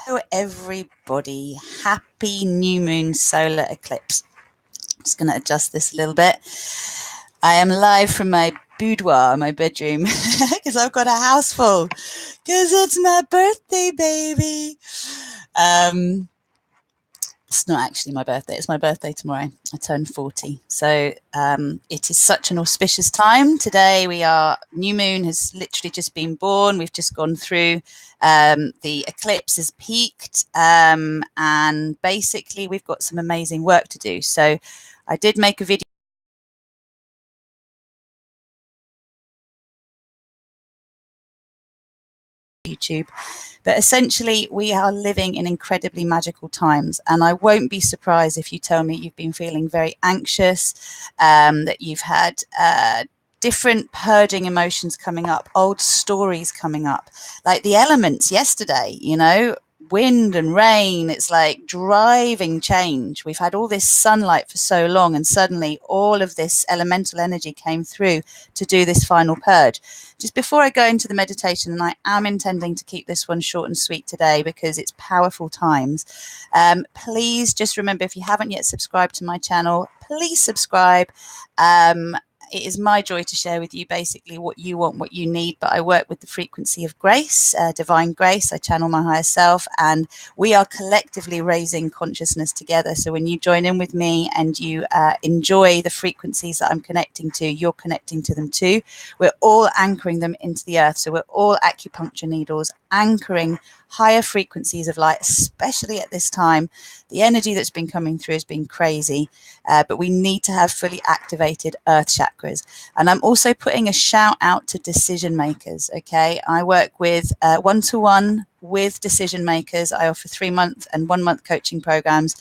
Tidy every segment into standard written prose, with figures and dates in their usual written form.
Hello everybody, happy new moon solar eclipse. I'm just going to adjust this a little bit. I am live from my boudoir, my bedroom, because I've got a house full, because it's my birthday, baby. It's not actually my birthday, it's my birthday tomorrow. I turn 40. So it is such an auspicious time. Today new moon has literally just been born. We've just gone through, the eclipse has peaked, and basically we've got some amazing work to do. So I did make a video YouTube, but essentially we are living in incredibly magical times, and I won't be surprised if you tell me you've been feeling very anxious, that you've had different purging emotions coming up, old stories coming up, like the elements yesterday, wind and rain. It's like driving change. We've had all this sunlight for so long, and suddenly all of this elemental energy came through to do this final purge. Just before I go into the meditation, and I am intending to keep this one short and sweet today because it's powerful times, please just remember, if you haven't yet subscribed to my channel, please subscribe. It is my joy to share with you basically what you want, what you need, but I work with the frequency of grace, divine grace. I channel my higher self, and we are collectively raising consciousness together. So when you join in with me and you enjoy the frequencies that I'm connecting to, you're connecting to them too. We're all anchoring them into the earth. So we're all acupuncture needles anchoring higher frequencies of light, especially at this time. The energy that's been coming through has been crazy, but we need to have fully activated earth chakras. And I'm also putting a shout out to decision makers. Okay, I work with one-to-one with decision makers. I offer 3-month and 1-month coaching programs.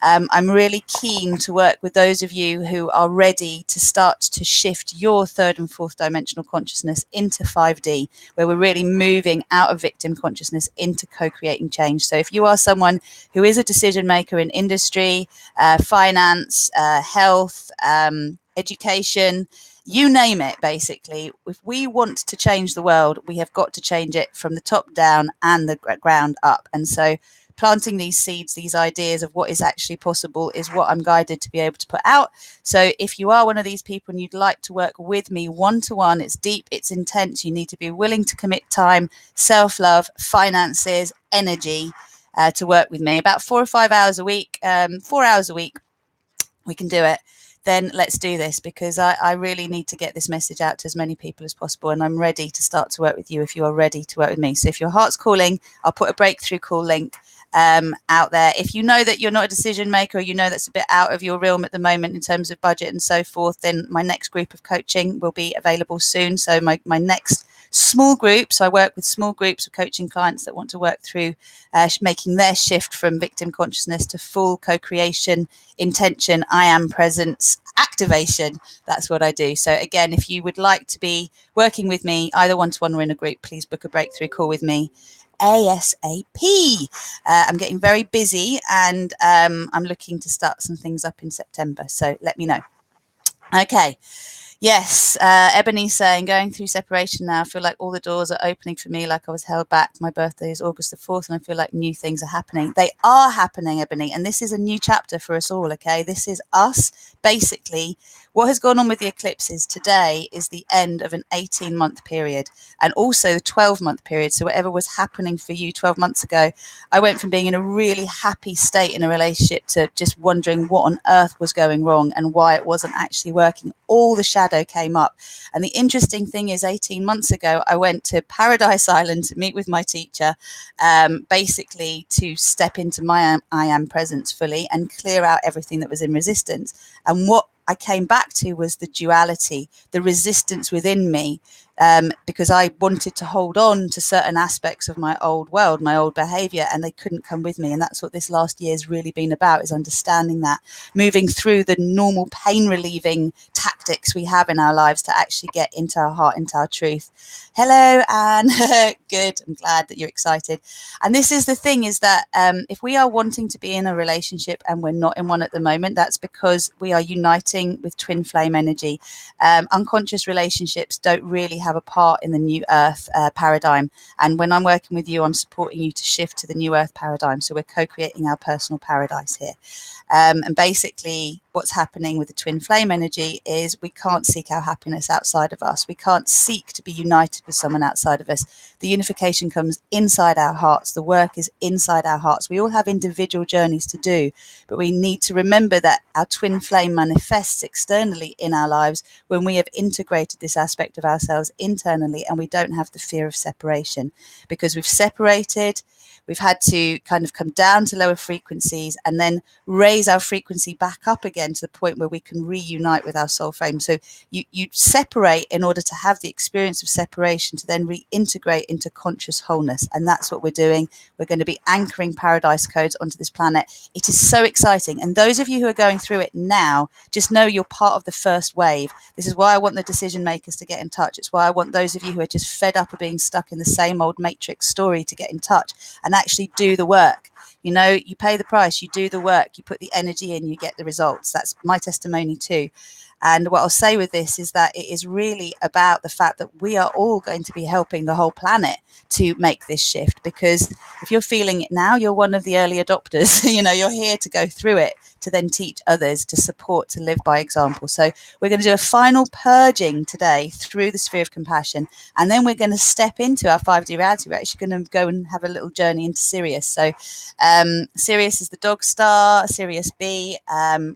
I'm really keen to work with those of you who are ready to start to shift your 3rd and 4th dimensional consciousness into 5D, where we're really moving out of victim consciousness into co-creating change. So if you are someone who is a decision maker in industry, finance, health, education, you name it, basically, if we want to change the world, we have got to change it from the top down and the ground up. And so planting these seeds, these ideas of what is actually possible, is what I'm guided to be able to put out. So if you are one of these people and you'd like to work with me one-to-one, it's deep, it's intense, you need to be willing to commit time, self-love, finances, energy, to work with me about 4 or 5 hours a week, 4 hours a week, we can do it. Then let's do this, because I really need to get this message out to as many people as possible, and I'm ready to start to work with you if you are ready to work with me. So if your heart's calling, I'll put a breakthrough call link out there. If you know that you're not a decision maker, or you know that's a bit out of your realm at the moment in terms of budget and so forth, then my next group of coaching will be available soon. So my next small group, so I work with small groups of coaching clients that want to work through making their shift from victim consciousness to full co-creation, intention, I am presence, activation. That's what I do. So again, if you would like to be working with me, either one-to-one or in a group, please book a breakthrough call with me ASAP. I'm getting very busy, and I'm looking to start some things up in September. So let me know. Okay. Yes, Ebony saying, going through separation now, I feel like all the doors are opening for me, like I was held back. My birthday is August the 4th, and I feel like new things are happening. They are happening, Ebony, and this is a new chapter for us all, okay? This is us, basically. What has gone on with the eclipses today is the end of an 18-month period, and also the 12-month period. So whatever was happening for you 12 months ago, I went from being in a really happy state in a relationship to just wondering what on earth was going wrong and why it wasn't actually working. All the shadow came up. And the interesting thing is, 18 months ago, I went to Paradise Island to meet with my teacher, basically to step into my I am presence fully and clear out everything that was in resistance. And what I came back to was the duality, the resistance within me, because I wanted to hold on to certain aspects of my old world, my old behavior, and they couldn't come with me. And that's what this last year has really been about, is understanding that, moving through the normal pain relieving tactics we have in our lives to actually get into our heart, into our truth. Hello, Anne. Good. I'm glad that you're excited. And this is the thing, is that if we are wanting to be in a relationship and we're not in one at the moment, that's because we are uniting with twin flame energy. Unconscious relationships don't really have have a part in the new earth paradigm. And when I'm working with you, I'm supporting you to shift to the new earth paradigm. So we're co-creating our personal paradise here. And basically what's happening with the twin flame energy is we can't seek our happiness outside of us. We can't seek to be united with someone outside of us. The unification comes inside our hearts. The work is inside our hearts. We all have individual journeys to do, but we need to remember that our twin flame manifests externally in our lives when we have integrated this aspect of ourselves internally, and we don't have the fear of separation, because we've separated. We've had to kind of come down to lower frequencies and then raise our frequency back up again to the point where we can reunite with our soul frame. So you separate in order to have the experience of separation, to then reintegrate into conscious wholeness. And that's what we're doing. We're going to be anchoring paradise codes onto this planet. It is so exciting. And those of you who are going through it now, just know you're part of the first wave. This is why I want the decision makers to get in touch. It's why I want those of you who are just fed up of being stuck in the same old matrix story to get in touch and actually do the work. You know, you pay the price, you do the work, you put the energy in, you get the results. That's my testimony too. And what I'll say with this is that it is really about the fact that we are all going to be helping the whole planet to make this shift, because if you're feeling it now, you're one of the early adopters. You know, you're here to go through it, to then teach others, to support, to live by example. So we're going to do a final purging today through the sphere of compassion, and then we're going to step into our 5D reality. We're actually going to go and have a little journey into Sirius. So Sirius is the dog star, Sirius B.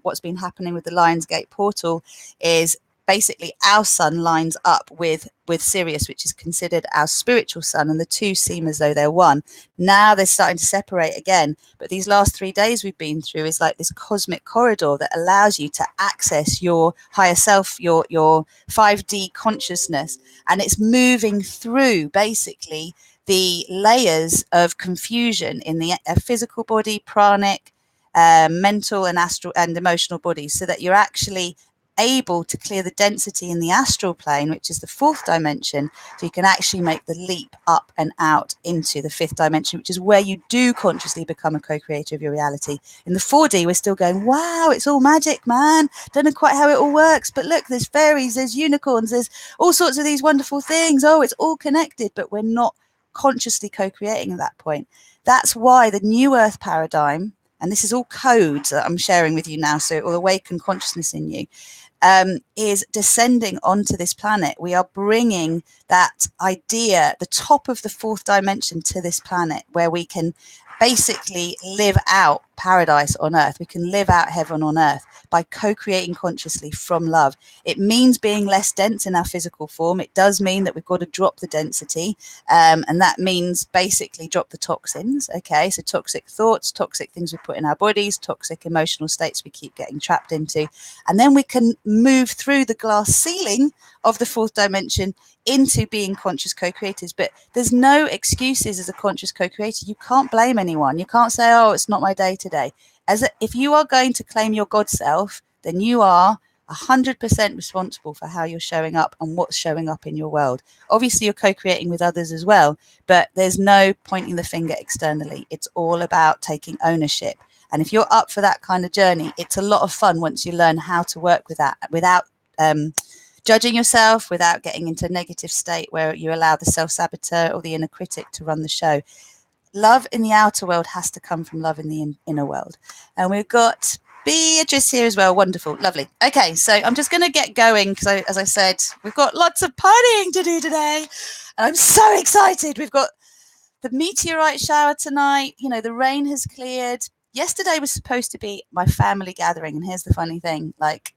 What's been happening with the Lionsgate portal is basically our sun lines up with Sirius, which is considered our spiritual sun, and the two seem as though they're one. Now they're starting to separate again, but these last 3 days we've been through is like this cosmic corridor that allows you to access your higher self, your 5D consciousness, and it's moving through basically the layers of confusion in the physical body, pranic, mental and astral and emotional bodies, so that you're actually able to clear the density in the astral plane, which is the 4th dimension, so you can actually make the leap up and out into the 5th dimension, which is where you do consciously become a co-creator of your reality. In the 4D, we're still going, wow, it's all magic, man. Don't know quite how it all works, but look, there's fairies, there's unicorns, there's all sorts of these wonderful things. Oh, it's all connected, but we're not consciously co-creating at that point. That's why the new earth paradigm, and this is all codes that I'm sharing with you now, so it will awaken consciousness in you, is descending onto this planet. We are bringing that idea, the top of the 4th dimension, to this planet, where we can basically live out paradise on earth. We can live out heaven on earth by co-creating consciously from love. It means being less dense in our physical form. It does mean that we've got to drop the density, and that means basically drop the toxins. Okay, so toxic thoughts, toxic things we put in our bodies, toxic emotional states we keep getting trapped into, and then we can move through the glass ceiling of the 4th dimension into being conscious co-creators. But there's no excuses as a conscious co-creator. You can't blame anyone. You can't say, oh, it's not my day today. If you are going to claim your God self, then you are 100% responsible for how you're showing up and what's showing up in your world. Obviously, you're co-creating with others as well, but there's no pointing the finger externally. It's all about taking ownership. And if you're up for that kind of journey, it's a lot of fun once you learn how to work with that without judging yourself, without getting into a negative state where you allow the self-saboteur or the inner critic to run the show. Love in the outer world has to come from love in the inner world. And we've got Beatrice here as well. Wonderful. Lovely. Okay, so I'm just going to get going because, as I said, we've got lots of partying to do today. And I'm so excited. We've got the meteorite shower tonight. You know, the rain has cleared. Yesterday was supposed to be my family gathering. And here's the funny thing, like,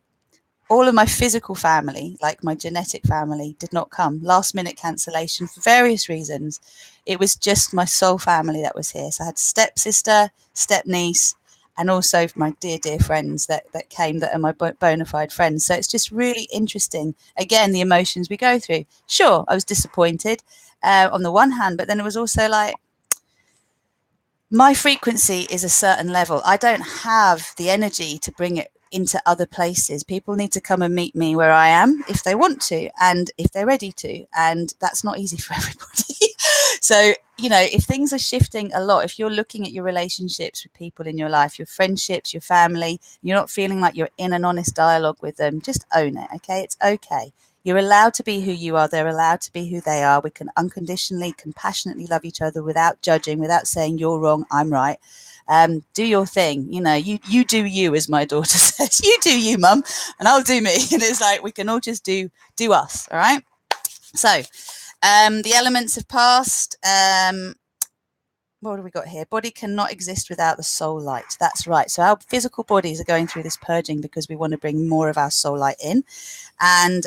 all of my physical family, like my genetic family, did not come. Last minute cancellation for various reasons. It was just my soul family that was here. So I had stepsister, stepniece, and also my dear, dear friends that came, that are my bona fide friends. So it's just really interesting. Again, the emotions we go through. Sure, I was disappointed on the one hand, but then it was also like, my frequency is a certain level. I don't have the energy to bring it into other places. People need to come and meet me where I am if they want to and if they're ready to, and that's not easy for everybody. So, you know, if things are shifting a lot, if you're looking at your relationships with people in your life, your friendships, your family, you're not feeling like you're in an honest dialogue with them, just own it. Okay, it's okay. You're allowed to be who you are. They're allowed to be who they are. We can unconditionally, compassionately love each other without judging, without saying you're wrong, I'm right. Do your thing. You know, you do you, as my daughter says. You do you, mum, and I'll do me. And it's like we can all just do us. All right. So the elements have passed. What have we got here? Body cannot exist without the soul light. That's right. So our physical bodies are going through this purging because we want to bring more of our soul light in. And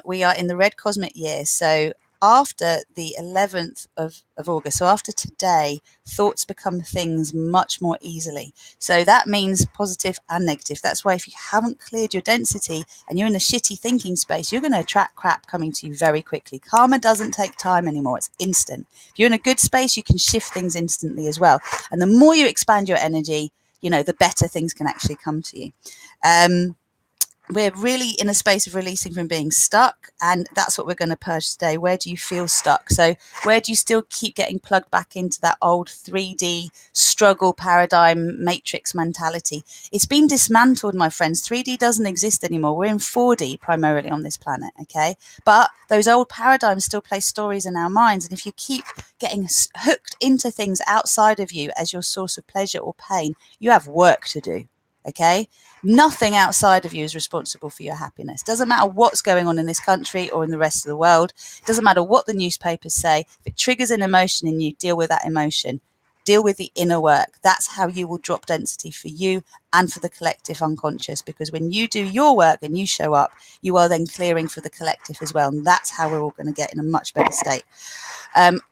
we are in the red cosmic year. So after the 11th of August, so after today, thoughts become things much more easily. So that means positive and negative. That's why if you haven't cleared your density and you're in a shitty thinking space, you're going to attract crap coming to you very quickly. Karma doesn't take time anymore. It's instant. If you're in a good space, you can shift things instantly as well. And the more you expand your energy, you know, the better things can actually come to you. We're really in a space of releasing from being stuck, and that's what we're going to purge today. Where do you feel stuck? So where do you still keep getting plugged back into that old 3D struggle paradigm matrix mentality? It's been dismantled, my friends. 3D doesn't exist anymore. We're in 4D primarily on this planet, okay? But those old paradigms still play stories in our minds, and if you keep getting hooked into things outside of you as your source of pleasure or pain, you have work to do. Okay, nothing outside of you is responsible for your happiness. Doesn't matter what's going on in this country or in the rest of the world. Doesn't matter what the newspapers say. If it triggers an emotion in you, deal with that emotion. Deal with the inner work. That's how you will drop density for you and for the collective unconscious, because when you do your work and you show up, you are then clearing for the collective as well. And that's how we're all going to get in a much better state.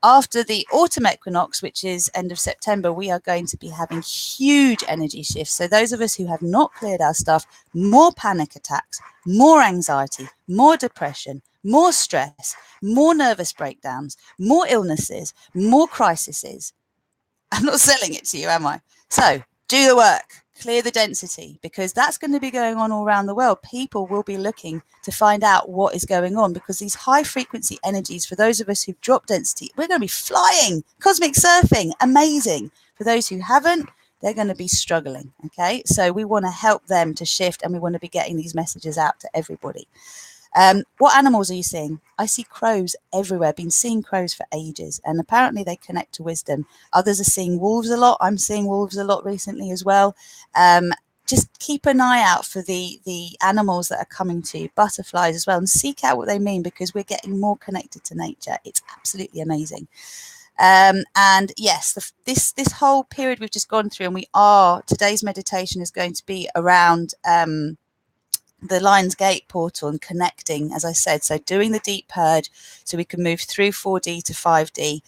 After the autumn equinox, which is end of September, we are going to be having huge energy shifts. So those of us who have not cleared our stuff, more panic attacks, more anxiety, more depression, more stress, more nervous breakdowns, more illnesses, more crises. I'm not selling it to you, am I? So do the work. Clear the density, because that's going to be going on all around the world. People will be looking to find out what is going on, because these high frequency energies, for those of us who've dropped density, we're going to be flying, cosmic surfing, amazing. For those who haven't, they're going to be struggling. Okay, so we want to help them to shift, and we want to be getting these messages out to everybody. What animals are you seeing? I see crows everywhere. Been seeing crows for ages, and apparently they connect to wisdom. Others are seeing wolves a lot. I'm seeing wolves a lot recently as well. Just keep an eye out for the animals that are coming to you, butterflies as well, and seek out what they mean, because we're getting more connected to nature. It's absolutely amazing. And yes, this whole period we've just gone through, and today's meditation is going to be around the Lion's Gate portal and connecting, as I said, so doing the deep purge so we can move through 4D to 5D.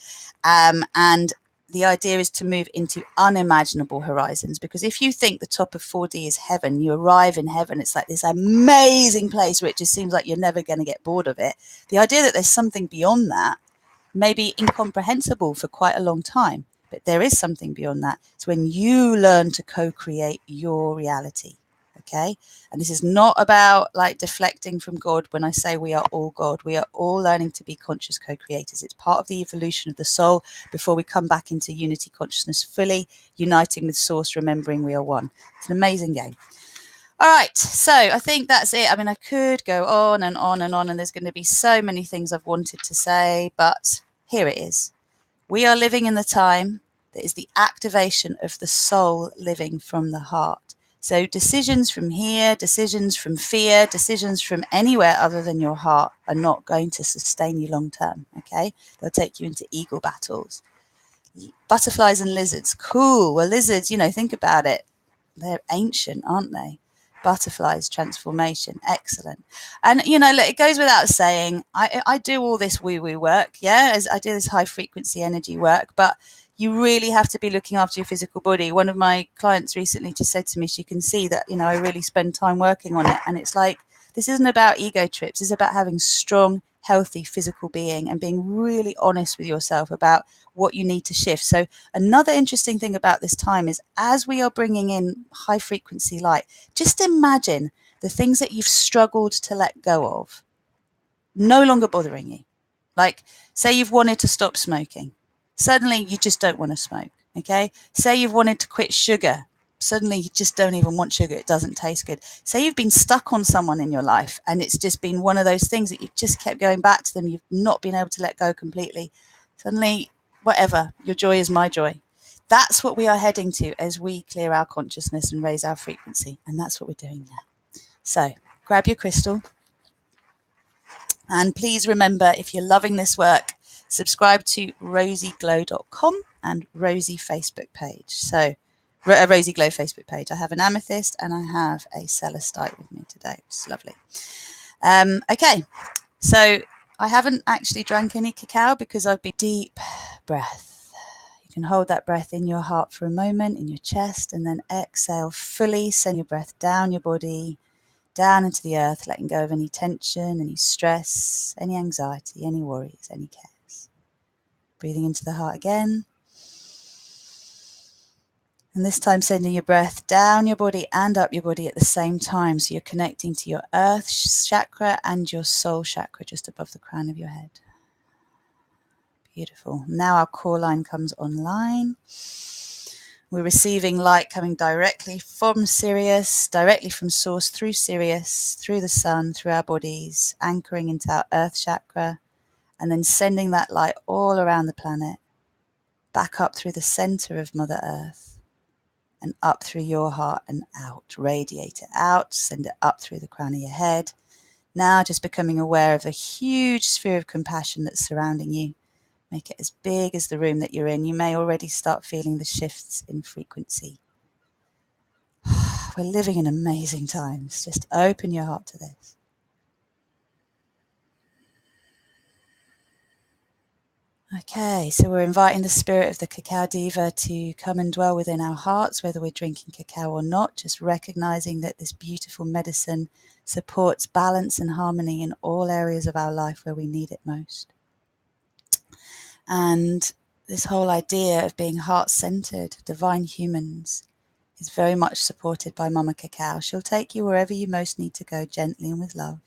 And the idea is to move into unimaginable horizons, because if you think the top of 4D is heaven, you arrive in heaven, it's like this amazing place where it just seems like you're never going to get bored of it. The idea that there's something beyond that may be incomprehensible for quite a long time, but there is something beyond that. It's when you learn to co-create your reality. Okay, and this is not about like deflecting from God. When I say we are all God, we are all learning to be conscious co-creators. It's part of the evolution of the soul before we come back into unity consciousness fully, uniting with source, remembering we are one. It's an amazing game. All right, so I think that's it. I mean, I could go on and on and on, and there's going to be so many things I've wanted to say, but here it is. We are living in the time that is the activation of the soul living from the heart. So decisions from here, decisions from fear, decisions from anywhere other than your heart are not going to sustain you long term, okay? They'll take you into ego battles. Butterflies and lizards, cool. Well, lizards, you know, think about it. They're ancient, aren't they? Butterflies, transformation, excellent. And, you know, look, it goes without saying, I do all this woo-woo work, yeah? As I do this high-frequency energy work, but you really have to be looking after your physical body. One of my clients recently just said to me, she can see that, you know, I really spend time working on it. And it's like, this isn't about ego trips. It's about having strong, healthy physical being and being really honest with yourself about what you need to shift. So another interesting thing about this time is, as we are bringing in high frequency light, just imagine the things that you've struggled to let go of no longer bothering you. Like, say you've wanted to stop smoking. Suddenly you just don't want to smoke, okay? Say you've wanted to quit sugar. Suddenly you just don't even want sugar. It doesn't taste good. Say you've been stuck on someone in your life and it's just been one of those things that you've just kept going back to them. You've not been able to let go completely. Suddenly, whatever, your joy is my joy. That's what we are heading to as we clear our consciousness and raise our frequency. And that's what we're doing now. So grab your crystal. And please remember, if you're loving this work, subscribe to rosieglow.com and Rosie Facebook page. So a Rosie Glow Facebook page. I have an amethyst and I have a celestite with me today, which is lovely. Okay, so I haven't actually drank any cacao because I've been deep breath. You can hold that breath in your heart for a moment, in your chest, and then exhale fully. Send your breath down your body, down into the earth, letting go of any tension, any stress, any anxiety, any worries, any cares. Breathing into the heart again. And this time sending your breath down your body and up your body at the same time. So you're connecting to your earth chakra and your soul chakra just above the crown of your head. Beautiful. Now our core line comes online. We're receiving light coming directly from Sirius, directly from source through Sirius, through the sun, through our bodies, anchoring into our earth chakra, and then sending that light all around the planet, back up through the center of Mother Earth, and up through your heart and out. Radiate it out, send it up through the crown of your head. Now just becoming aware of the huge sphere of compassion that's surrounding you. Make it as big as the room that you're in. You may already start feeling the shifts in frequency. We're living in amazing times. Just open your heart to this. Okay, so we're inviting the spirit of the Cacao Diva to come and dwell within our hearts, whether we're drinking cacao or not, just recognizing that this beautiful medicine supports balance and harmony in all areas of our life where we need it most. And this whole idea of being heart-centered, divine humans, is very much supported by Mama Cacao. She'll take you wherever you most need to go, gently and with love.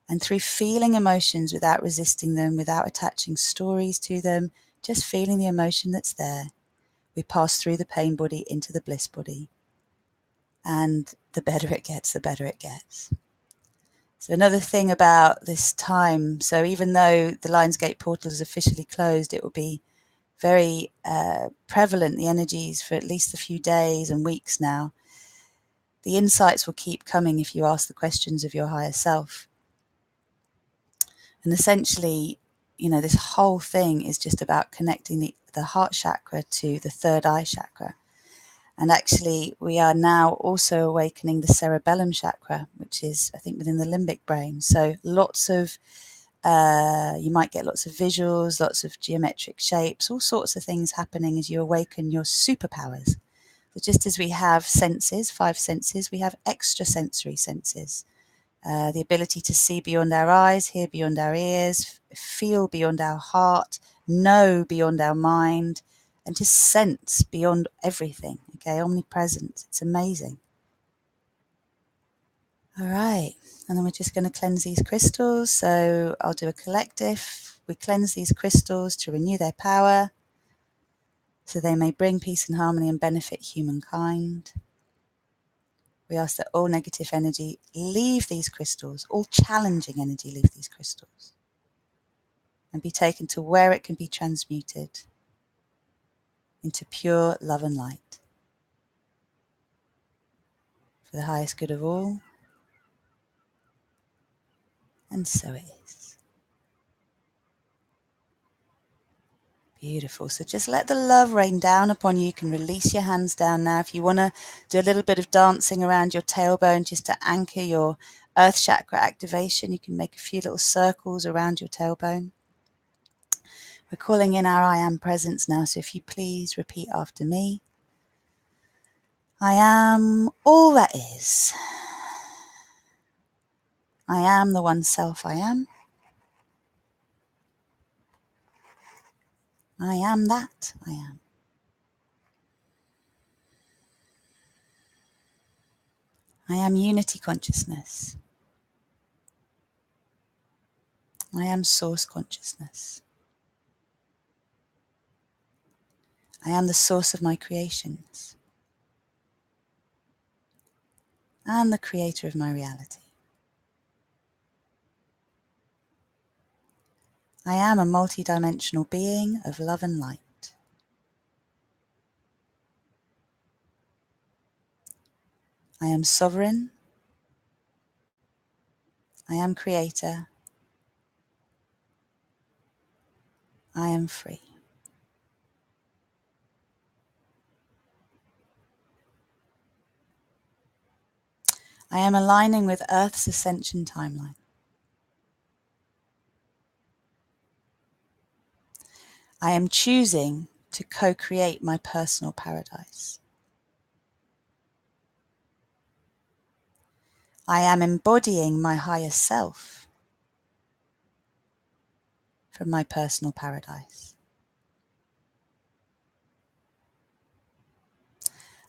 And through feeling emotions without resisting them, without attaching stories to them, just feeling the emotion that's there, we pass through the pain body into the bliss body. And the better it gets, the better it gets. So another thing about this time, so even though the Lionsgate portal is officially closed, it will be very prevalent, the energies, for at least a few days and weeks now. The insights will keep coming if you ask the questions of your higher self. And essentially, you know, this whole thing is just about connecting the heart chakra to the third eye chakra. And actually, we are now also awakening the cerebellum chakra, which is, I think, within the limbic brain. So lots of, you might get lots of visuals, lots of geometric shapes, all sorts of things happening as you awaken your superpowers. But just as we have senses, 5 senses, we have extrasensory senses. The ability to see beyond our eyes, hear beyond our ears, feel beyond our heart, know beyond our mind, and just sense beyond everything. Okay, omnipresent. It's amazing. All right, and then we're just going to cleanse these crystals. So I'll do a collective. We cleanse these crystals to renew their power, so they may bring peace and harmony and benefit humankind. We ask that all negative energy leave these crystals, all challenging energy leave these crystals, and be taken to where it can be transmuted into pure love and light for the highest good of all. And so it is. Beautiful. So just let the love rain down upon you. You can release your hands down now. If you want to do a little bit of dancing around your tailbone just to anchor your earth chakra activation, you can make a few little circles around your tailbone. We're calling in our I am presence now. So if you please repeat after me. I am all that is. I am the one self I am. I am that I am. I am unity consciousness. I am source consciousness. I am the source of my creations. and the creator of my reality. I am a multidimensional being of love and light. I am sovereign. I am creator. I am free. I am aligning with Earth's ascension timeline. I am choosing to co-create my personal paradise. I am embodying my higher self from my personal paradise.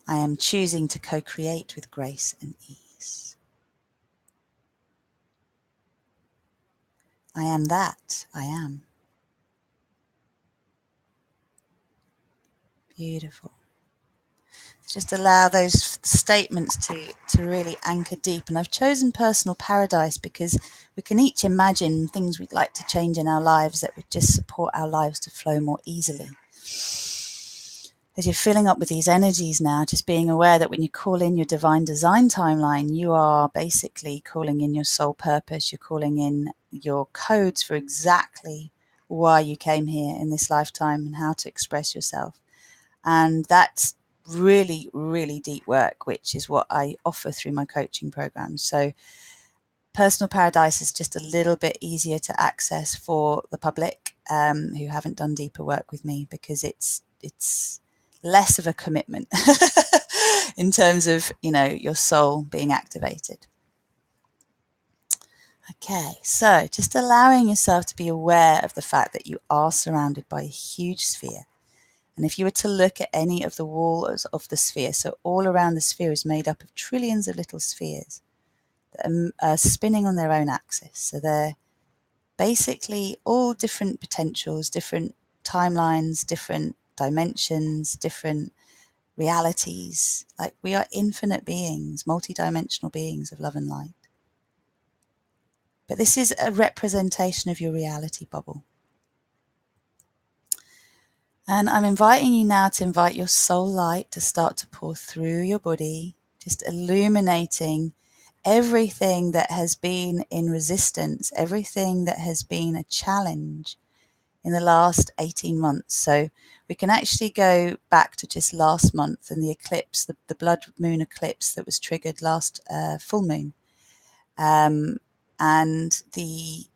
I am choosing to co-create with grace and ease. I am that I am. Beautiful. Just allow those statements to really anchor deep. And I've chosen personal paradise because we can each imagine things we'd like to change in our lives that would just support our lives to flow more easily. As you're filling up with these energies now, just being aware that when you call in your divine design timeline, you are basically calling in your soul purpose. You're calling in your codes for exactly why you came here in this lifetime and how to express yourself. And that's really, really deep work, which is what I offer through my coaching program. So personal paradise is just a little bit easier to access for the public who haven't done deeper work with me, because it's less of a commitment in terms of, your soul being activated. Okay, so just allowing yourself to be aware of the fact that you are surrounded by a huge sphere. And if you were to look at any of the walls of the sphere, so all around the sphere is made up of trillions of little spheres that are spinning on their own axis. So they're basically all different potentials, different timelines, different dimensions, different realities. Like, we are infinite beings, multidimensional beings of love and light. But this is a representation of your reality bubble. And I'm inviting you now to invite your soul light to start to pour through your body, just illuminating everything that has been in resistance, everything that has been a challenge in the last 18 months. So we can actually go back to just last month and the eclipse, the blood moon eclipse that was triggered last full moon. And the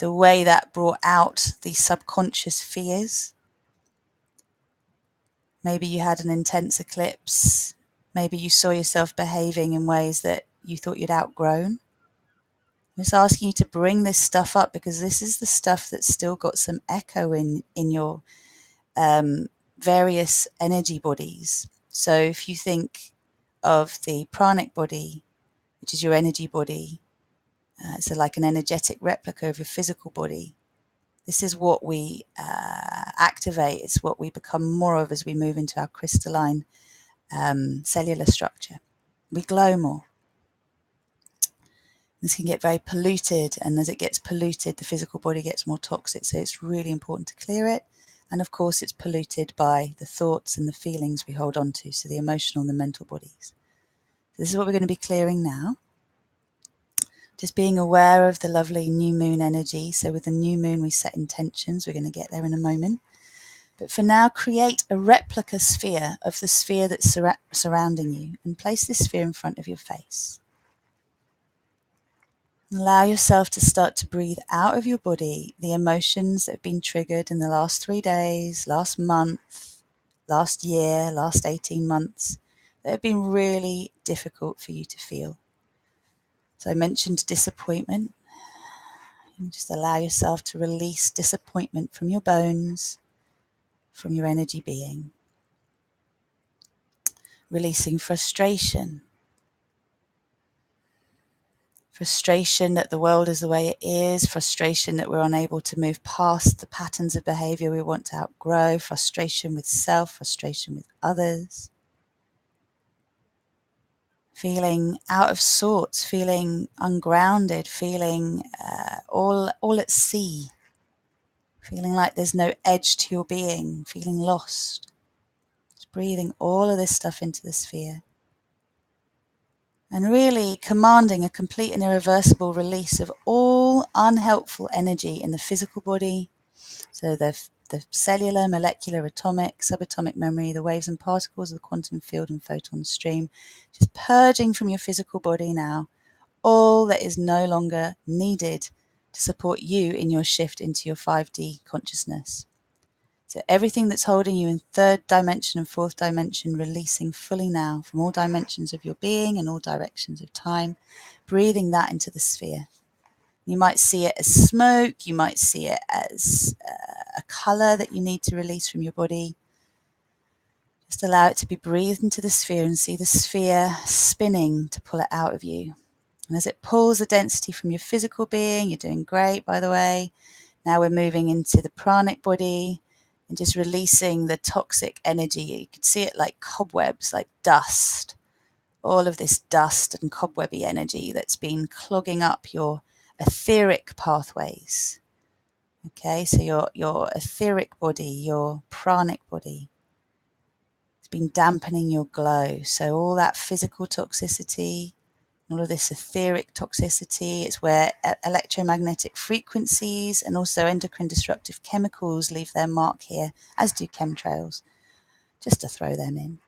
way that brought out the subconscious fears. Maybe you had an intense eclipse. Maybe you saw yourself behaving in ways that you thought you'd outgrown. I'm just asking you to bring this stuff up, because this is the stuff that's still got some echo in your various energy bodies. So if you think of the pranic body, which is your energy body, so like an energetic replica of your physical body. This is what we activate. It's what we become more of as we move into our crystalline cellular structure. We glow more. This can get very polluted, and as it gets polluted, the physical body gets more toxic. So it's really important to clear it. And of course, it's polluted by the thoughts and the feelings we hold on to, so the emotional and the mental bodies. So this is what we're going to be clearing now. Just being aware of the lovely new moon energy. So with the new moon, we set intentions. We're going to get there in a moment. But for now, create a replica sphere of the sphere that's surrounding you, and place this sphere in front of your face. Allow yourself to start to breathe out of your body the emotions that have been triggered in the last 3 days, last month, last year, last 18 months, that have been really difficult for you to feel. So I mentioned disappointment. And just allow yourself to release disappointment from your bones, from your energy being. Releasing frustration. Frustration that the world is the way it is. Frustration that we're unable to move past the patterns of behavior we want to outgrow. Frustration with self, frustration with others. feeling out of sorts, feeling ungrounded, feeling all at sea, feeling like there's no edge to your being, feeling lost. Just breathing all of this stuff into the sphere. And really commanding a complete and irreversible release of all unhelpful energy in the physical body. So the cellular, molecular, atomic, subatomic memory, the waves and particles of the quantum field and photon stream. Just purging from your physical body now all that is no longer needed to support you in your shift into your 5D consciousness. So everything that's holding you in third dimension and fourth dimension, releasing fully now from all dimensions of your being and all directions of time, breathing that into the sphere. You might see it as smoke, you might see it as a color that you need to release from your body. Just allow it to be breathed into the sphere and see the sphere spinning to pull it out of you. And as it pulls the density from your physical being, you're doing great, by the way. Now we're moving into the pranic body and just releasing the toxic energy. You could see it like cobwebs, like dust. All of this dust and cobwebby energy that's been clogging up your etheric pathways. Okay, so your etheric body, your pranic body, it's been dampening your glow. So all that physical toxicity, all of this etheric toxicity, it's where electromagnetic frequencies and also endocrine disruptive chemicals leave their mark here, as do chemtrails, just to throw them in.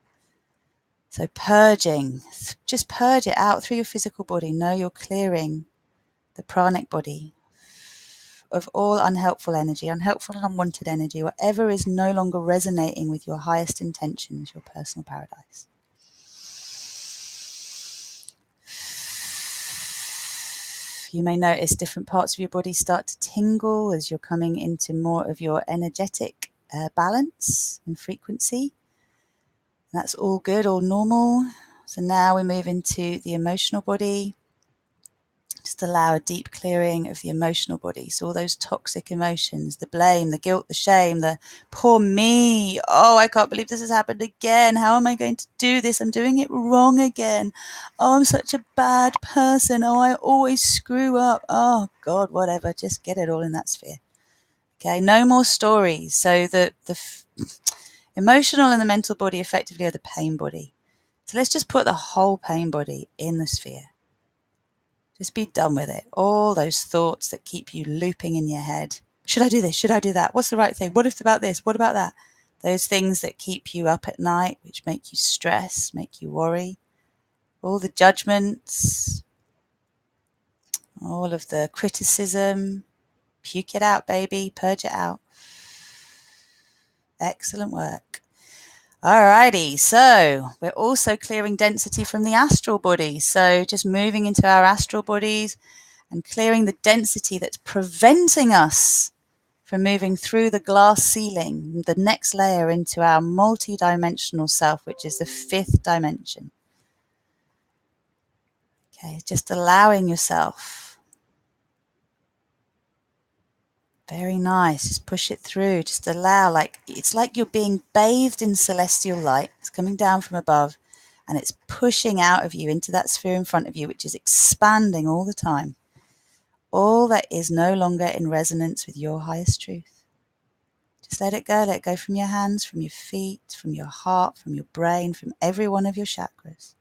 So purging, just purge it out through your physical body. Know you're clearing the pranic body of all unhelpful energy, unhelpful and unwanted energy, whatever is no longer resonating with your highest intentions, your personal paradise. You may notice different parts of your body start to tingle as you're coming into more of your energetic balance and frequency. And that's all good, all normal. So now we move into the emotional body. Just allow a deep clearing of the emotional body. So all those toxic emotions, the blame, the guilt, the shame, the poor me. Oh, I can't believe this has happened again. How am I going to do this? I'm doing it wrong again. Oh, I'm such a bad person. Oh, I always screw up. Oh, God, whatever. Just get it all in that sphere. Okay, no more stories. So the emotional and the mental body effectively are the pain body. So let's just put the whole pain body in the sphere. Just be done with it. All those thoughts that keep you looping in your head. Should I do this? Should I do that? What's the right thing? What if about this? What about that? Those things that keep you up at night, which make you stress, make you worry. All the judgments, all of the criticism. Puke it out, baby. Purge it out. Excellent work. Alrighty, so we're also clearing density from the astral body. So just moving into our astral bodies and clearing the density that's preventing us from moving through the glass ceiling, the next layer into our multi-dimensional self, which is the fifth dimension. Okay, just allowing yourself. Very nice. Just push it through. Just allow, like it's like you're being bathed in celestial light. It's coming down from above and it's pushing out of you into that sphere in front of you, which is expanding all the time. All that is no longer in resonance with your highest truth. Just let it go from your hands, from your feet, from your heart, from your brain, from every one of your chakras.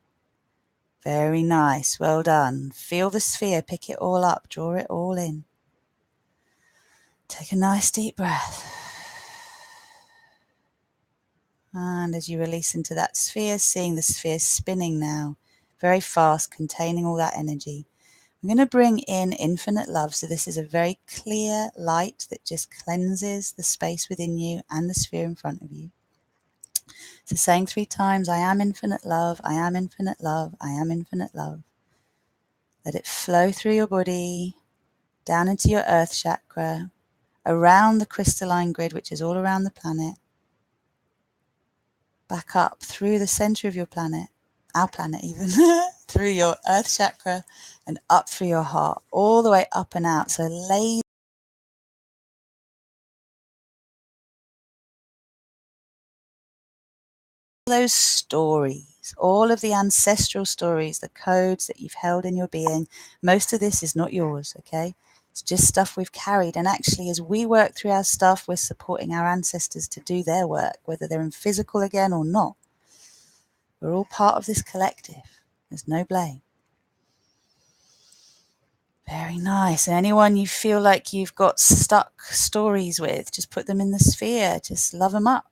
Very nice, well done. Feel the sphere, pick it all up, draw it all in. Take a nice deep breath. And as you release into that sphere, seeing the sphere spinning now, very fast, containing all that energy. I'm going to bring in infinite love. So this is a very clear light that just cleanses the space within you and the sphere in front of you. So saying 3 times, I am infinite love, I am infinite love, I am infinite love. Let it flow through your body, down into your earth chakra, around the crystalline grid, which is all around the planet, back up through the center of your planet, our planet even, through your earth chakra and up through your heart, all the way up and out. So lay those stories stories, all of the ancestral stories, the codes that you've held in your being. Most of this is not yours, okay? It's just stuff we've carried. And actually, as we work through our stuff, we're supporting our ancestors to do their work, whether they're in physical again or not. We're all part of this collective. There's no blame. Very nice. And anyone you feel like you've got stuck stories with, just put them in the sphere. Just love them up.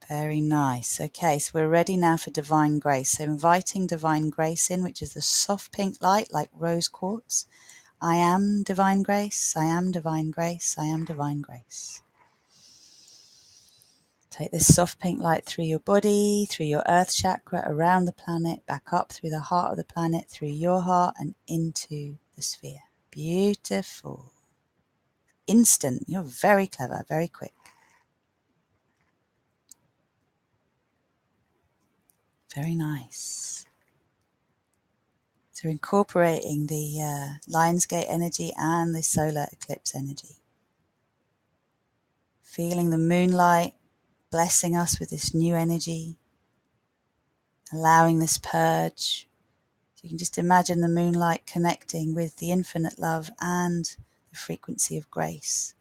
Very nice. Okay, so we're ready now for divine grace. So inviting divine grace in, which is the soft pink light like rose quartz. I am divine grace. I am divine grace. I am divine grace. Take this soft pink light through your body, through your earth chakra, around the planet, back up through the heart of the planet, through your heart and into the sphere. Beautiful. Instant. You're very clever, very quick. Very nice. So incorporating the Lionsgate energy and the solar eclipse energy. Feeling the moonlight blessing us with this new energy. Allowing this purge. So you can just imagine the moonlight connecting with the infinite love and the frequency of grace.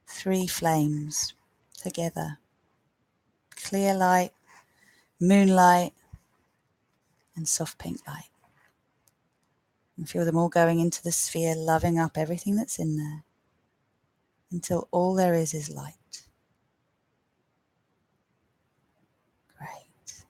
3 flames together. Clear light, moonlight, and soft pink light. And feel them all going into the sphere, loving up everything that's in there, until all there is light. Great.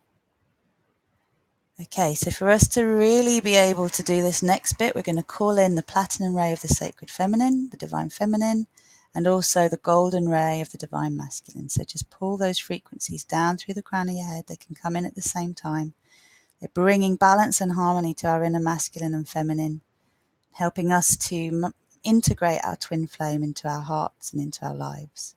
Okay, so for us to really be able to do this next bit, we're going to call in the platinum ray of the sacred feminine, the divine feminine, and also the golden ray of the divine masculine. So just pull those frequencies down through the crown of your head. They can come in at the same time. They're bringing balance and harmony to our inner masculine and feminine, helping us to integrate our twin flame into our hearts and into our lives.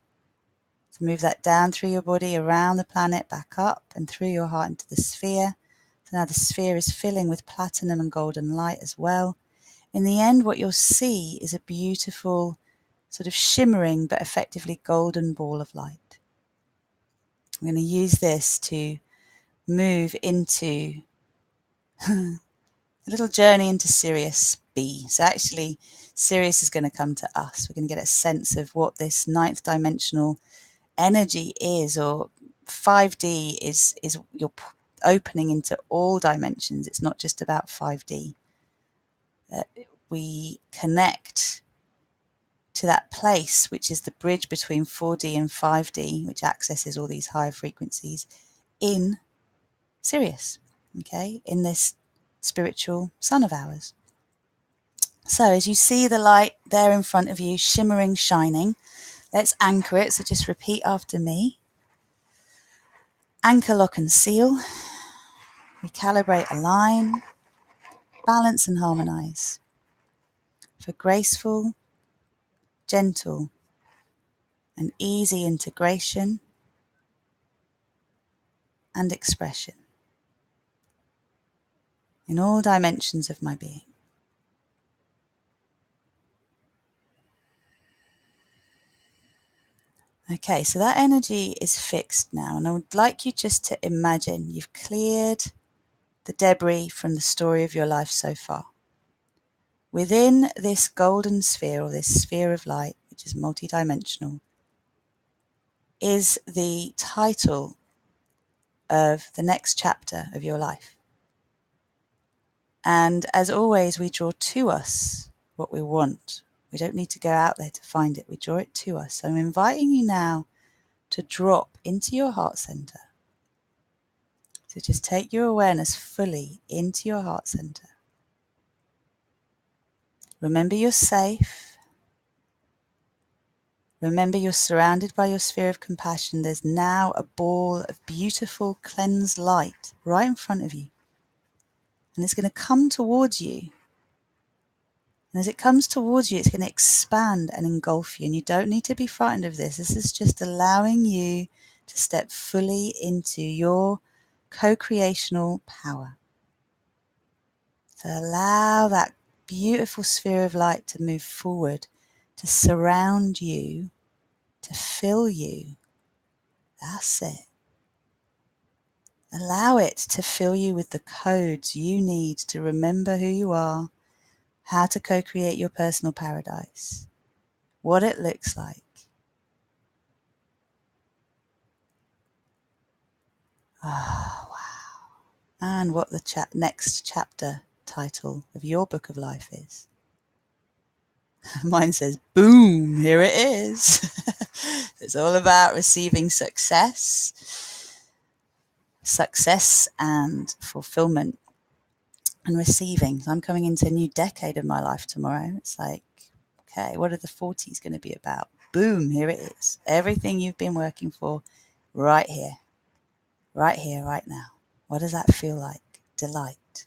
So move that down through your body, around the planet, back up and through your heart into the sphere. So now the sphere is filling with platinum and golden light as well. In the end, what you'll see is a beautiful sort of shimmering but effectively golden ball of light. I'm going to use this to move into a little journey into Sirius B. So actually, Sirius is going to come to us. We're going to get a sense of what this 9th dimensional energy is, or 5D is you're opening into all dimensions. It's not just about 5D. We connect to that place, which is the bridge between 4D and 5D, which accesses all these higher frequencies in Sirius, okay, in this spiritual sun of ours. So as you see the light there in front of you, shimmering, shining, let's anchor it. So just repeat after me. Anchor, lock and seal. Recalibrate, align, balance and harmonize for graceful, gentle and easy integration and expression in all dimensions of my being. Okay, so that energy is fixed now, and I would like you just to imagine you've cleared the debris from the story of your life so far. Within this golden sphere, or this sphere of light, which is multidimensional, is the title of the next chapter of your life. And as always, we draw to us what we want. We don't need to go out there to find it. We draw it to us. So I'm inviting you now to drop into your heart center. So just take your awareness fully into your heart center. Remember you're safe. Remember you're surrounded by your sphere of compassion. There's now a ball of beautiful cleansed light right in front of you. And it's going to come towards you And as it comes towards you, it's going to expand and engulf you. And you don't need to be frightened of this. This is just allowing you to step fully into your co-creational power. So allow that beautiful sphere of light to move forward, to surround you, to fill you. That's it. Allow it to fill you with the codes you need to remember who you are, how to co-create your personal paradise, what it looks like. Oh, wow. And what the next chapter title of your book of life is. Mine says, boom, here it is. It's all about receiving success and fulfillment and receiving. So I'm coming into a new decade of my life tomorrow. It's like, okay, what are the 40s going to be about? Boom, here it is. Everything you've been working for right here, right now. What does that feel like? Delight.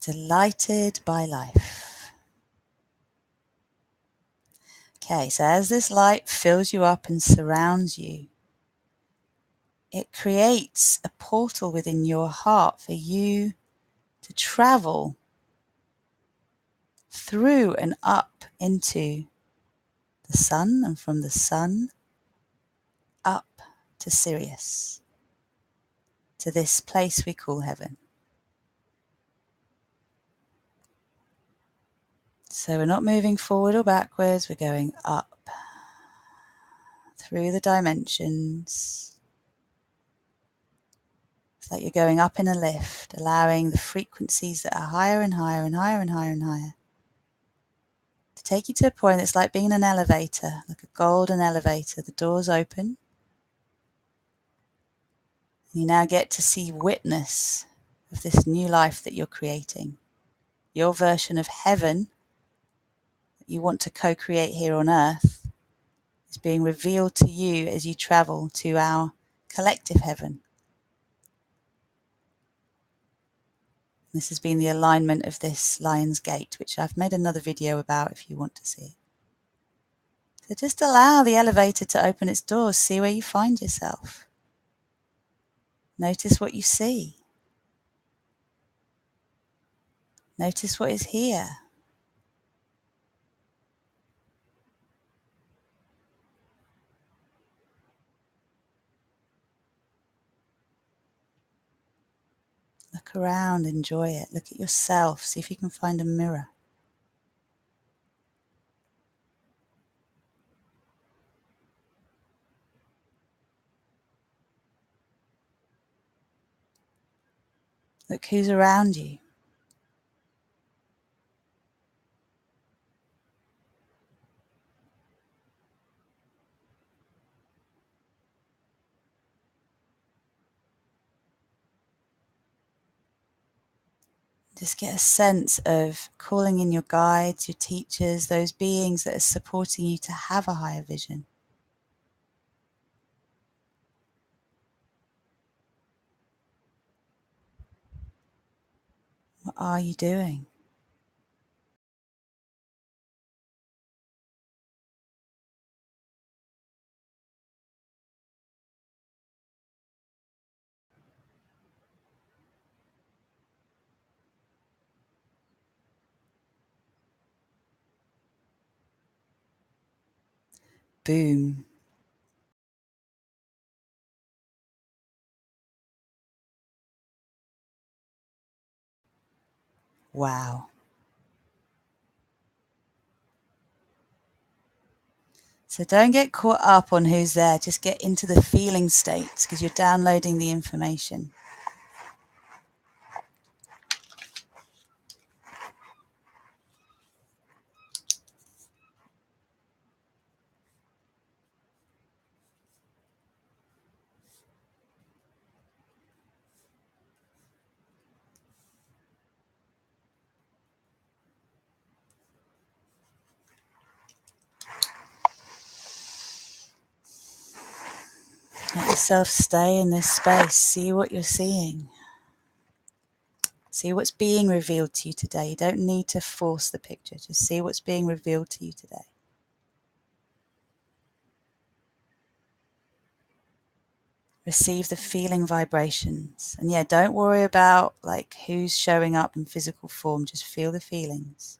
Delighted by life. Okay, so as this light fills you up and surrounds you, it creates a portal within your heart for you to travel through and up into the sun, and from the sun up to Sirius, to this place we call heaven. So we're not moving forward or backwards, we're going up through the dimensions. It's like you're going up in a lift, allowing the frequencies that are higher and higher and higher and higher and higher to take you to a point that's like being in an elevator, like a golden elevator. The doors open. You now get to see witness of this new life that you're creating. Your version of heaven that you want to co-create here on earth is being revealed to you as you travel to our collective heaven. This has been the alignment of this Lion's Gate, which I've made another video about if you want to see it. So just allow the elevator to open its doors, see where you find yourself. Notice what you see. Notice what is here. Look around, enjoy it. Look at yourself, see if you can find a mirror. Look who's around you. Just get a sense of calling in your guides, your teachers, those beings that are supporting you to have a higher vision. What are you doing? Boom. Wow. So don't get caught up on who's there. Just get into the feeling states because you're downloading the information. Let yourself stay in this space. See what you're seeing. See what's being revealed to you today. You don't need to force the picture. Just see what's being revealed to you today. Receive the feeling vibrations. And yeah, don't worry about like who's showing up in physical form. Just feel the feelings.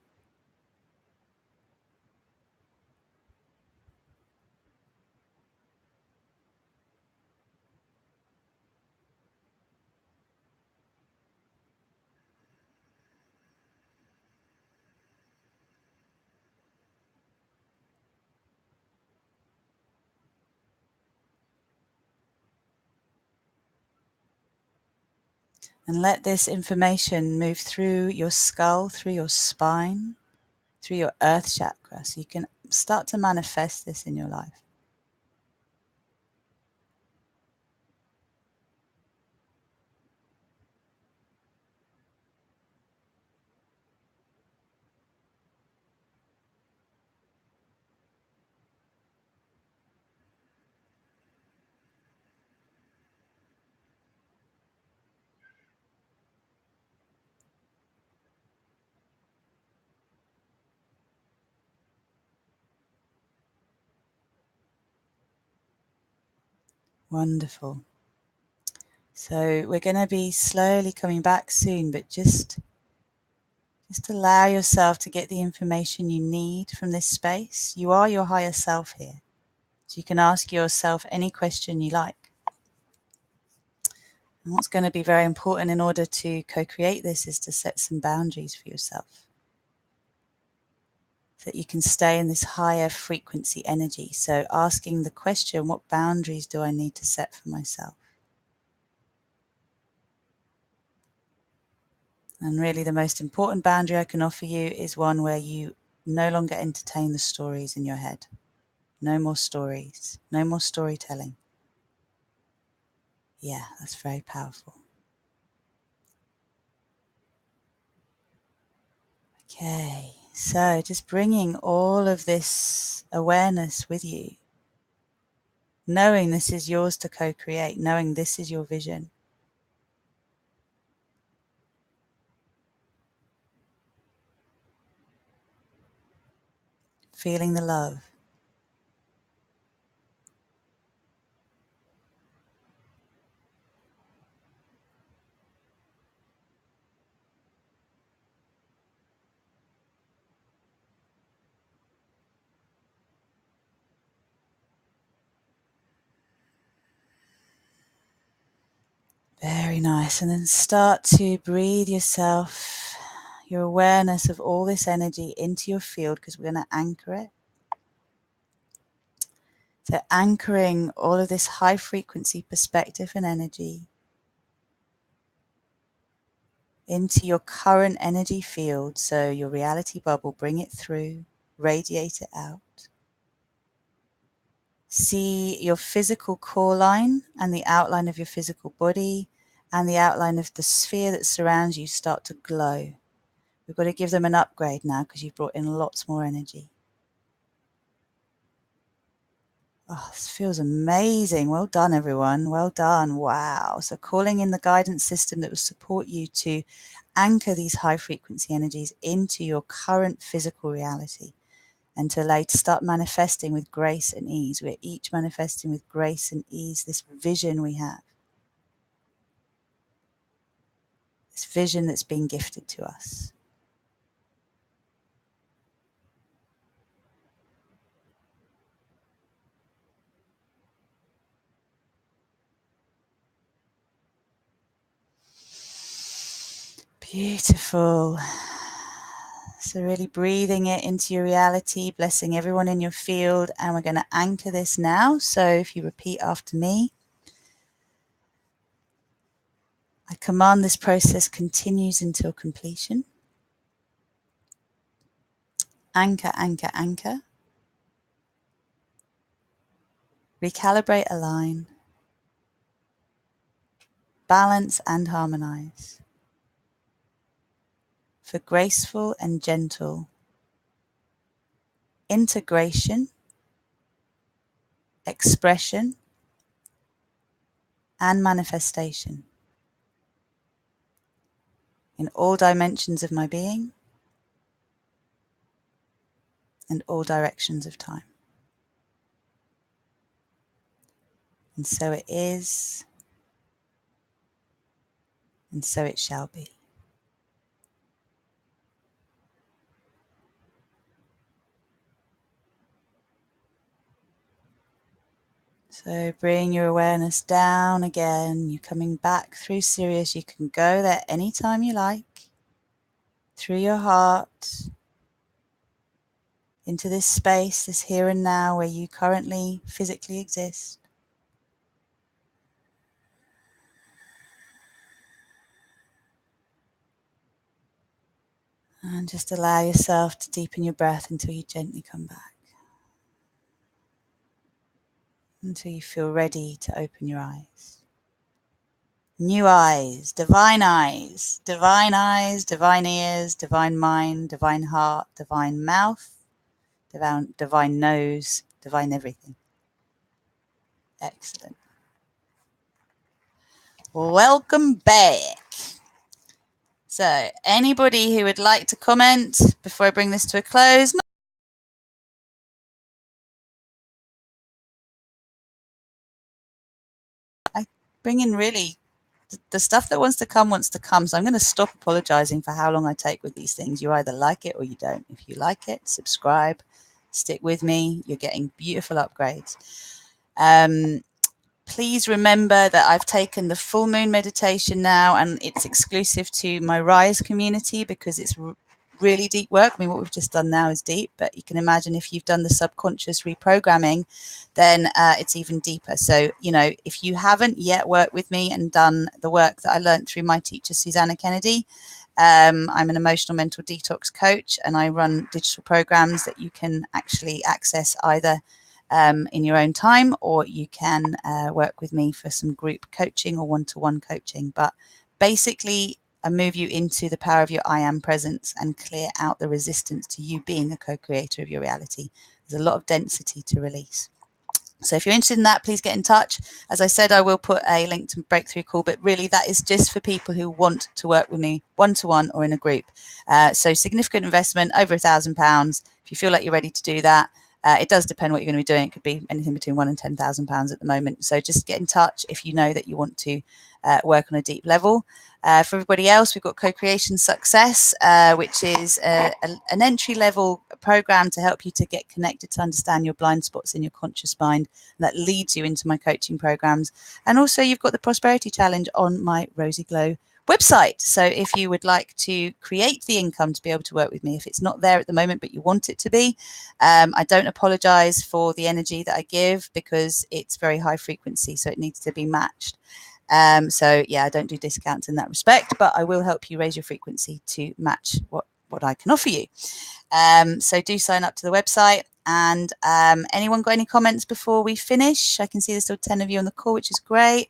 And let this information move through your skull, through your spine, through your earth chakra, so you can start to manifest this in your life. Wonderful. So we're going to be slowly coming back soon, but just allow yourself to get the information you need from this space. You are your higher self here. So you can ask yourself any question you like. And what's going to be very important in order to co-create this is to set some boundaries for yourself, so that you can stay in this higher frequency energy. So asking the question, what boundaries do I need to set for myself? And really the most important boundary I can offer you is one where you no longer entertain the stories in your head. No more stories, no more storytelling. Yeah, that's very powerful. Okay, so just bringing all of this awareness with you, knowing this is yours to co-create, knowing this is your vision. Feeling the love. Very nice. And then start to breathe yourself, your awareness of all this energy into your field, because we're going to anchor it. So anchoring all of this high frequency perspective and energy into your current energy field. So your reality bubble, bring it through, radiate it out. See your physical core line and the outline of your physical body and the outline of the sphere that surrounds you start to glow. We've got to give them an upgrade now because you've brought in lots more energy. Oh, this feels amazing. Well done, everyone. Well done. Wow. So calling in the guidance system that will support you to anchor these high frequency energies into your current physical reality and to allow you to start manifesting with grace and ease. We're each manifesting with grace and ease this vision we have. This vision that's been gifted to us. Beautiful. So really breathing it into your reality, blessing everyone in your field, and we're going to anchor this now. So if you repeat after me, I command this process continues until completion. Anchor, anchor, anchor. Recalibrate, align. Balance and harmonize. For graceful and gentle integration, expression, and manifestation. in all dimensions of my being and all directions of time. And so it is, and so it shall be. So bring your awareness down again. You're coming back through Sirius. You can go there anytime you like, through your heart, into this space, this here and now where you currently physically exist. And just allow yourself to deepen your breath until you gently come back. Until you feel ready to open your eyes. New eyes, divine eyes, divine eyes, divine ears, divine mind, divine heart, divine mouth, divine nose, divine everything. Excellent. Welcome back. So, anybody who would like to comment before I bring this to a close? I bring in really the stuff that wants to come, so I'm going to stop apologizing for how long I take with these things. You either like it or you don't. If you like it, subscribe, stick with me. You're getting beautiful upgrades. Please remember that I've taken the full moon meditation now, and it's exclusive to my Rise community because it's really deep work. I mean, what we've just done now is deep, but you can imagine if you've done the subconscious reprogramming, then it's even deeper. So, you know, if you haven't yet worked with me and done the work that I learned through my teacher, Susanna Kennedy, I'm an emotional mental detox coach, and I run digital programs that you can actually access either in your own time, or you can work with me for some group coaching or one-to-one coaching. But basically, I move you into the power of your I am presence and clear out the resistance to you being a co-creator of your reality. There's a lot of density to release. So if you're interested in that, please get in touch. As I said, I will put a link to Breakthrough Call, but really that is just for people who want to work with me one-to-one or in a group. So significant investment, over £1,000. If you feel like you're ready to do that, it does depend what you're going to be doing. It could be anything between £1,000 and £10,000 at the moment. So just get in touch if you know that you want to work on a deep level. For everybody else, we've got Co-Creation Success, which is an entry-level program to help you to get connected, to understand your blind spots in your conscious mind. That leads you into my coaching programs. And also, you've got the Prosperity Challenge on my Rosy Glow website. So if you would like to create the income to be able to work with me, if it's not there at the moment, but you want it to be, I don't apologize for the energy that I give because it's very high frequency, so it needs to be matched. So yeah, I don't do discounts in that respect, but I will help you raise your frequency to match what I can offer you. So do sign up to the website. And anyone got any comments before we finish? I can see there's still 10 of you on the call, which is great.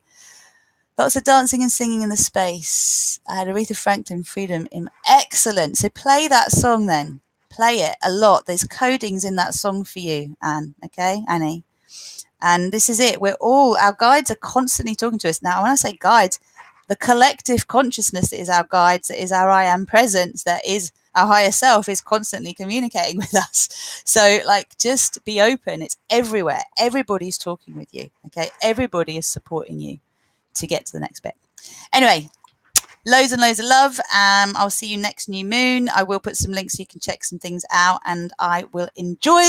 Lots of dancing and singing in the space. I had Aretha Franklin, Freedom. Excellent. So play that song then. Play it a lot. There's codings in that song for you, Anne. Okay, Annie. And this is it. Our guides are constantly talking to us. Now, when I say guides, the collective consciousness that is our guides, that is our I am presence, that is our higher self, is constantly communicating with us. So like, just be open. It's everywhere. Everybody's talking with you. Okay. Everybody is supporting you to get to the next bit. Anyway, loads and loads of love. I'll see you next new moon. I will put some links so you can check some things out, and I will enjoy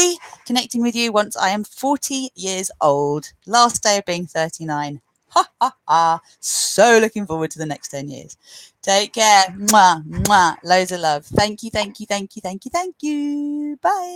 connecting with you once I am 40 years old. Last day of being 39. Ha ha ha. So looking forward to the next 10 years. Take care. Mwah, mwah. Loads of love. Thank you, thank you, thank you, thank you, thank you. Bye.